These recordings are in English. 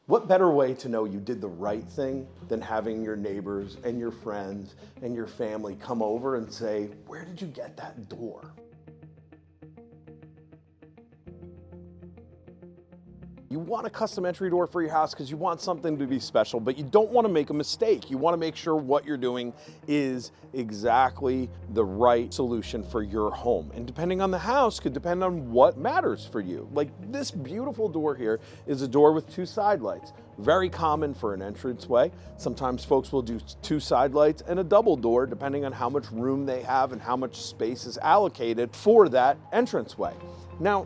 What better way to know you did the right thing than having your neighbors and your friends and your family come over and say, "Where did you get that door?" You want a custom entry door for your house because you want something to be special, but you don't want to make a mistake. You want to make sure what you're doing is exactly the right solution for your home. And depending on the house could depend on what matters for you. Like this beautiful door here is a door with two side lights. Very common for an entranceway. Sometimes folks will do two side lights and a double door depending on how much room they have and how much space is allocated for that entranceway. Now,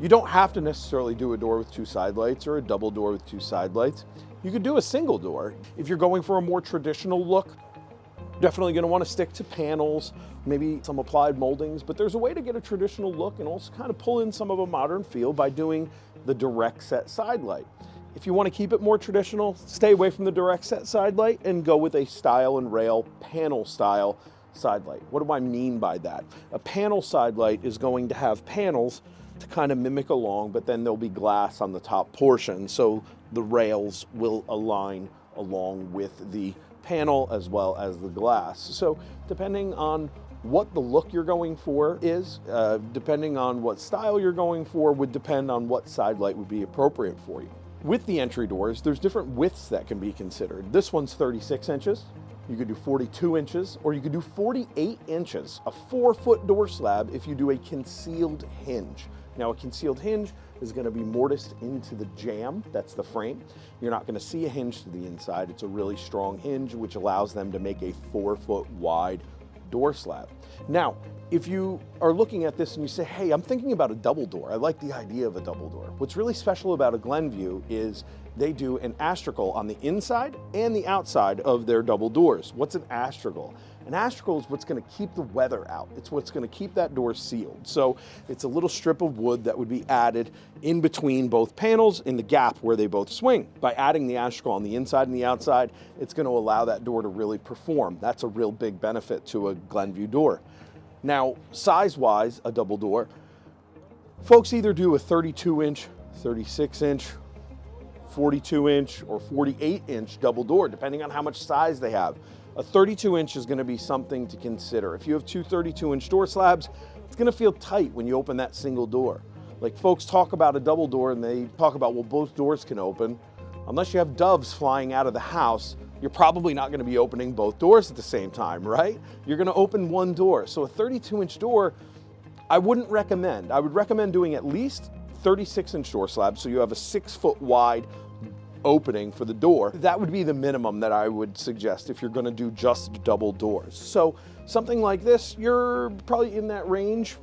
you don't have to necessarily do a door with two side lights or a double door with two side lights. You could do a single door. If you're going for a more traditional look, definitely going to want to stick to panels, maybe some applied moldings, but there's a way to get a traditional look and also kind of pull in some of a modern feel by doing the direct set side light. If you want to keep it more traditional, stay away from the direct set side light and go with a stile and rail panel style side light. What do I mean by that? A panel side light is going to have panels to kind of mimic along, but then there'll be glass on the top portion, so the rails will align along with the panel as well as the glass. So depending on what the look you're going for is, depending on what style you're going for, would depend on what side light would be appropriate for you. With the entry doors, there's different widths that can be considered. This one's 36 inches. You could do 42 inches, or you could do 48 inches, a 4-foot door slab if you do a concealed hinge. Now, a concealed hinge is going to be mortised into the jamb, that's the frame. You're not going to see a hinge to the inside. It's a really strong hinge, which allows them to make a 4-foot wide door slab. Now, if you are looking at this and you say, hey, I'm thinking about a double door. I like the idea of a double door. What's really special about a Glenview is they do an astragal on the inside and the outside of their double doors. What's an astragal? An astragal is what's going to keep the weather out. It's what's going to keep that door sealed. So it's a little strip of wood that would be added in between both panels in the gap where they both swing. By adding the astragal on the inside and the outside, it's going to allow that door to really perform. That's a real big benefit to a Glenview door. Now, size-wise, a double door, folks either do a 32-inch, 36-inch, 42-inch, or 48-inch double door, depending on how much size they have. A 32-inch is going to be something to consider. If you have two 32-inch door slabs, it's going to feel tight when you open that single door. Like folks talk about a double door and they talk about, well, both doors can open. Unless you have doves flying out of the house, you're probably not going to be opening both doors at the same time, right? You're going to open one door. So a 32-inch door, I wouldn't recommend. I would recommend doing at least 36-inch door slabs so you have a 6-foot wide opening for the door. That would be the minimum that I would suggest if you're going to do just double doors. So something like this, you're probably in that range.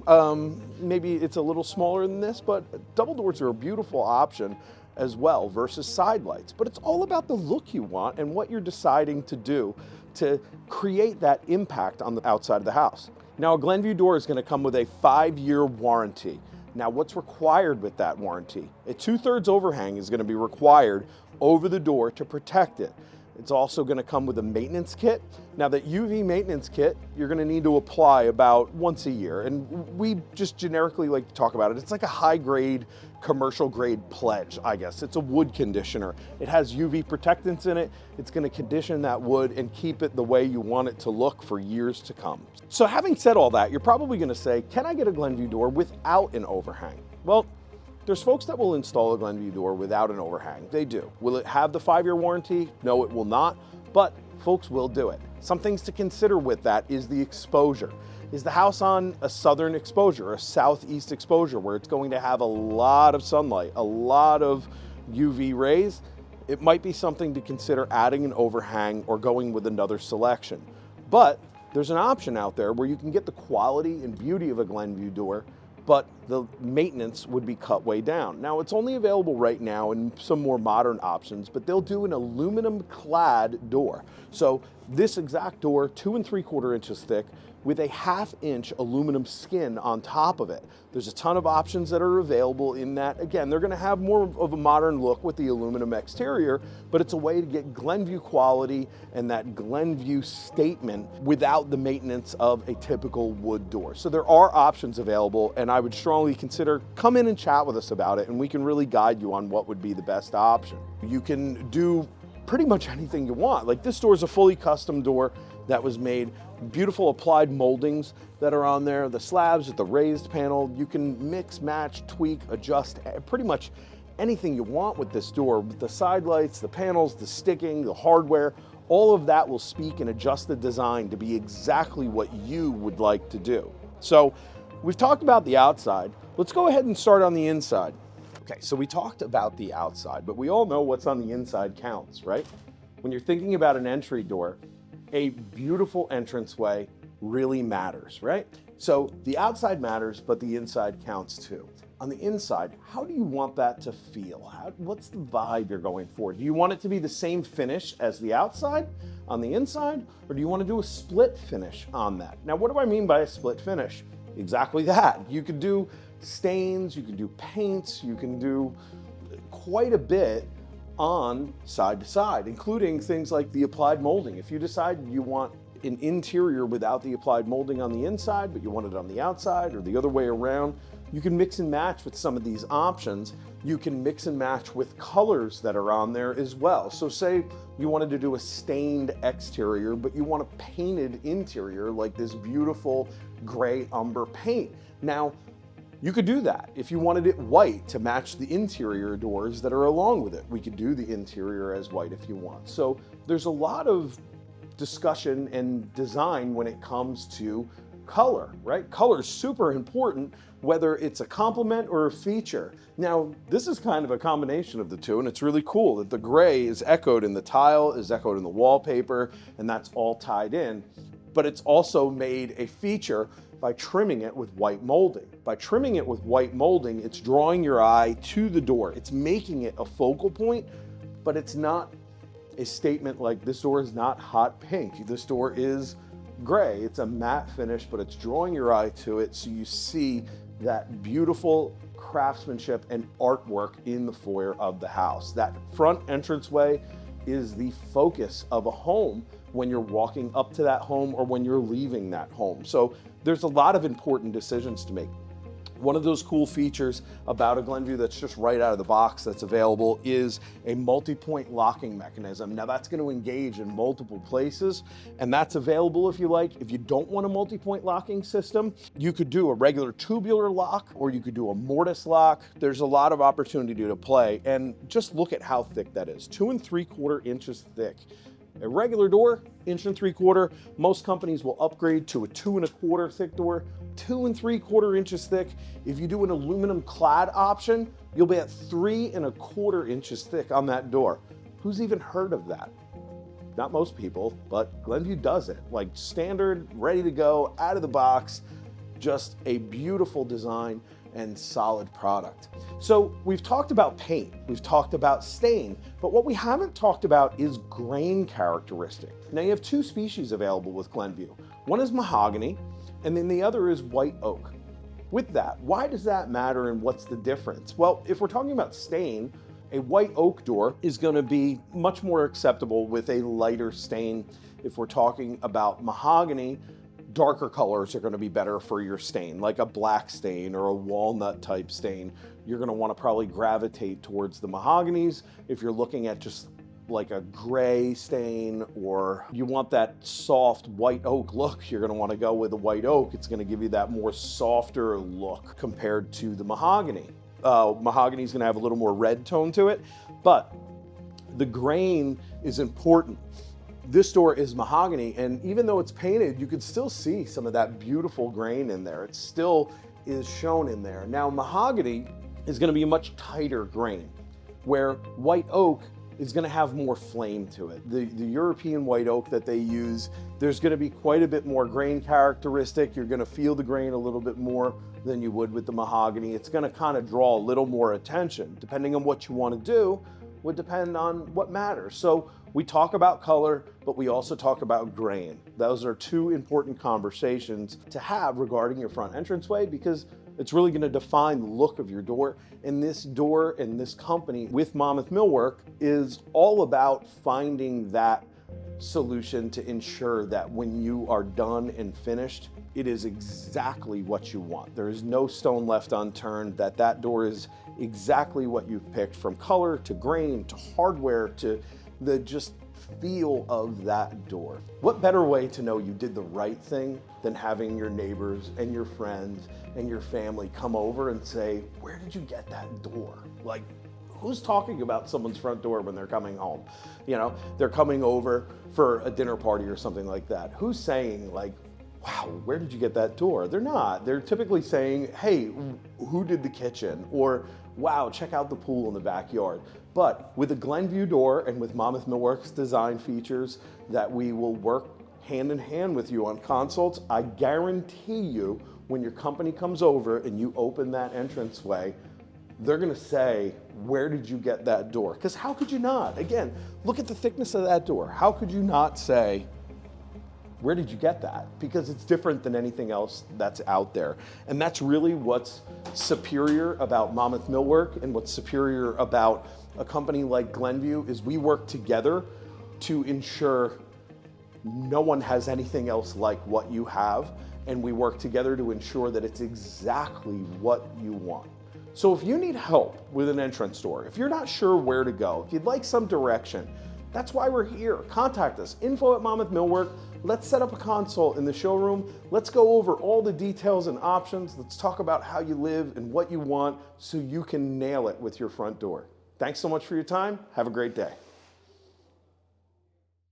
Maybe it's a little smaller than this, but double doors are a beautiful option as well versus side lights. But it's all about the look you want and what you're deciding to do to create that impact on the outside of the house. Now, a Glenview door is going to come with a 5-year warranty. Now, what's required with that warranty? A 2/3 overhang is going to be required over the door to protect it. It's also going to come with a maintenance kit. Now, that UV maintenance kit, you're going to need to apply about once a year. And we just generically like to talk about it. It's like a high-grade, commercial-grade pledge, I guess. It's a wood conditioner. It has UV protectants in it. It's going to condition that wood and keep it the way you want it to look for years to come. So having said all that, you're probably going to say, can I get a Glenview door without an overhang? Well, there's folks that will install a Glenview door without an overhang. They do. Will it have the 5-year warranty? No, it will not, but folks will do it. Some things to consider with that is the exposure. Is the house on a southern exposure, a southeast exposure, where it's going to have a lot of sunlight, a lot of UV rays? It might be something to consider adding an overhang or going with another selection. But there's an option out there where you can get the quality and beauty of a Glenview door, but the maintenance would be cut way down. Now, it's only available right now in some more modern options, but they'll do an aluminum clad door. So this exact door, 2 3/4 inches thick, with a 1/2 inch aluminum skin on top of it. There's a ton of options that are available in that. Again, they're gonna have more of a modern look with the aluminum exterior, but it's a way to get Glenview quality and that Glenview statement without the maintenance of a typical wood door. So there are options available, and I would strongly strongly consider, come in and chat with us about it, and we can really guide you on what would be the best option. You can do pretty much anything you want. Like, this door is a fully custom door that was made, beautiful applied moldings that are on there, the slabs with the raised panel. You can mix, match, tweak, adjust pretty much anything you want with this door. With the side lights, the panels, the sticking, the hardware, all of that will speak and adjust the design to be exactly what you would like to do. So we've talked about the outside. Let's go ahead and start on the inside. Okay, so we talked about the outside, but we all know what's on the inside counts, right? When you're thinking about an entry door, a beautiful entranceway really matters, right? So the outside matters, but the inside counts too. On the inside, how do you want that to feel? What's the vibe you're going for? Do you want it to be the same finish as the outside on the inside, or do you want to do a split finish on that? Now, what do I mean by a split finish? Exactly that. You could do stains, you can do paints, you can do quite a bit on side to side, including things like the applied molding. If you decide you want an interior without the applied molding on the inside, but you want it on the outside, or the other way around, you can mix and match with some of these options. You can mix and match with colors that are on there as well. So say you wanted to do a stained exterior, but you want a painted interior, like this beautiful gray umber paint. Now, you could do that. If you wanted it white to match the interior doors that are along with it, we could do the interior as white if you want. So there's a lot of discussion and design when it comes to color, right? Color is super important, whether it's a complement or a feature. Now, this is kind of a combination of the two, and it's really cool that the gray is echoed in the tile, is echoed in the wallpaper, and that's all tied in. But it's also made a feature by trimming it with white molding. By trimming it with white molding, it's drawing your eye to the door. It's making it a focal point, but it's not a statement like this door is not hot pink. This door is gray. It's a matte finish, but it's drawing your eye to it, so you see that beautiful craftsmanship and artwork in the foyer of the house. That front entranceway is the focus of a home when you're walking up to that home or when you're leaving that home. So there's a lot of important decisions to make. One of those cool features about a Glenview that's just right out of the box that's available is a multi-point locking mechanism. Now, that's going to engage in multiple places, and that's available if you like. If you don't want a multi-point locking system, you could do a regular tubular lock, or you could do a mortise lock. There's a lot of opportunity to play, and just look at how thick that is. 2 3/4 inches thick. A regular door, 1 3/4. Most companies will upgrade to a 2 1/4 thick door. 2 3/4 inches thick. If you do an aluminum clad option, you'll be at 3 1/4 inches thick on that door. Who's even heard of that? Not most people, but Glenview does it. Like, standard, ready to go, out of the box, just a beautiful design and solid product. So we've talked about paint, we've talked about stain, but what we haven't talked about is grain characteristic. Now, you have 2 species available with Glenview. One is mahogany, and then the other is white oak. With that, why does that matter and what's the difference? Well, if we're talking about stain, a white oak door is going to be much more acceptable with a lighter stain. If we're talking about mahogany, darker colors are going to be better for your stain, like a black stain or a walnut type stain. You're going to want to probably gravitate towards the mahoganies. If you're looking at just like a gray stain, or you want that soft white oak look, you're going to want to go with the white oak. It's going to give you that more softer look compared to the mahogany. Mahogany is going to have a little more red tone to it, but the grain is important. This door is mahogany, and even though it's painted, you can still see some of that beautiful grain in there. It still is shown in there. Now, mahogany is going to be a much tighter grain, where white oak is going to have more flame to it. The European white oak that they use, there's going to be quite a bit more grain characteristic. You're going to feel the grain a little bit more than you would with the mahogany. It's going to kind of draw a little more attention. Depending on what you want to do would depend on what matters. So we talk about color, but we also talk about grain. Those are 2 important conversations to have regarding your front entranceway, because it's really going to define the look of your door. And this door and this company with Monmouth Millwork is all about finding that solution to ensure that when you are done and finished, it is exactly what you want. There is no stone left unturned, that door is exactly what you've picked, from color to grain to hardware to the just feel of that door. What better way to know you did the right thing than having your neighbors and your friends and your family come over and say, where did you get that door? Like, who's talking about someone's front door when they're coming home? You know, they're coming over for a dinner party or something like that. Who's saying like, wow, where did you get that door? They're not. They're typically saying, hey, who did the kitchen? Or, wow, check out the pool in the backyard. But with a Glenview door and with Monmouth Millwork's design features that we will work hand in hand with you on consults, I guarantee you when your company comes over and you open that entranceway, they're gonna say, where did you get that door? Because how could you not? Again, look at the thickness of that door. How could you not say, where did you get that? Because it's different than anything else that's out there. And that's really what's superior about Monmouth Millwork and what's superior about a company like Glenview is we work together to ensure no one has anything else like what you have. And we work together to ensure that it's exactly what you want. So if you need help with an entrance door, if you're not sure where to go, if you'd like some direction, that's why we're here. Contact us, info@Monmouth Millwork. Let's set up a consult in the showroom. Let's go over all the details and options. Let's talk about how you live and what you want so you can nail it with your front door. Thanks so much for your time. Have a great day.